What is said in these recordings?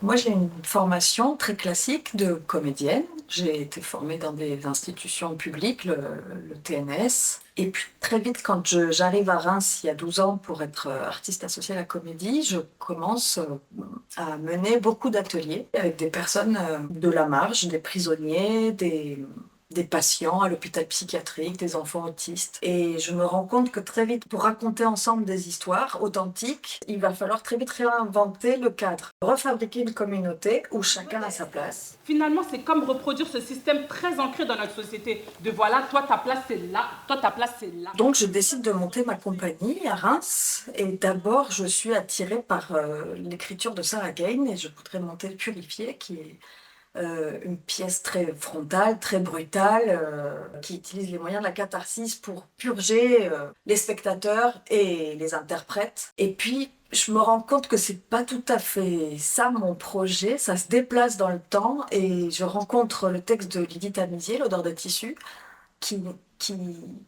Moi, j'ai une formation très classique de comédienne. J'ai été formée dans des institutions publiques, le TNS. Et puis très vite, quand j'arrive à Reims il y a 12 ans pour être artiste associée à la comédie, je commence à mener beaucoup d'ateliers avec des personnes de la marge, des prisonniers, des patients à l'hôpital psychiatrique, des enfants autistes. Et je me rends compte que très vite, pour raconter ensemble des histoires authentiques, il va falloir très vite réinventer le cadre, refabriquer une communauté où chacun a sa place. Finalement, c'est comme reproduire ce système très ancré dans notre société. De voilà, toi ta place c'est là, toi ta place c'est là. Donc je décide de monter ma compagnie à Reims et d'abord je suis attirée par l'écriture de Sarah Gain et je voudrais monter le Purifié qui est une pièce très frontale, très brutale, qui utilise les moyens de la catharsis pour purger les spectateurs et les interprètes. Et puis, je me rends compte que c'est pas tout à fait ça mon projet, ça se déplace dans le temps et je rencontre le texte de Lydie Tamizier, L'odeur de tissu, qui, qui,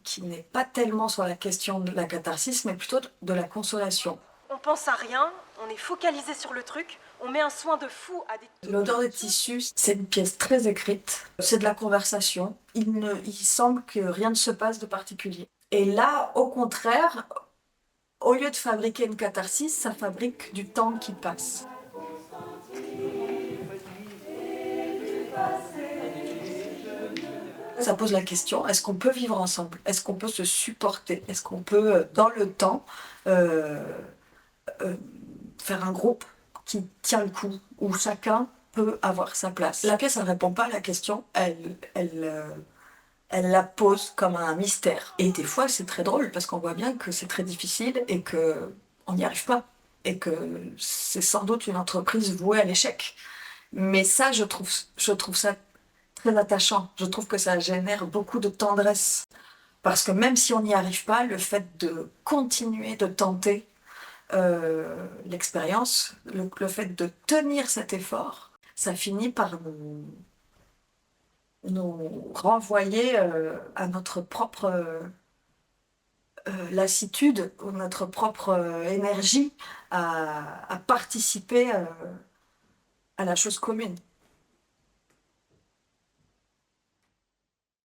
qui n'est pas tellement sur la question de la catharsis, mais plutôt de la consolation. On pense à rien, on est focalisé sur le truc, on met un soin de fou à des... L'odeur de tissu, c'est une pièce très écrite, c'est de la conversation. Il semble que rien ne se passe de particulier. Et là, au contraire, au lieu de fabriquer une catharsis, ça fabrique du temps qui passe. Ça pose la question, est-ce qu'on peut vivre ensemble? Est-ce qu'on peut se supporter? Est-ce qu'on peut, dans le temps, euh, euh, faire un groupe qui tient le coup, où chacun peut avoir sa place? La pièce, elle ne répond pas à la question, elle la pose comme un mystère. Et des fois, c'est très drôle parce qu'on voit bien que c'est très difficile et que on n'y arrive pas. Et que c'est sans doute une entreprise vouée à l'échec. Mais ça, je trouve ça très attachant. Je trouve que ça génère beaucoup de tendresse. Parce que même si on n'y arrive pas, le fait de continuer de tenter l'expérience, le fait de tenir cet effort, ça finit par nous renvoyer à notre propre lassitude ou notre propre énergie à participer à la chose commune.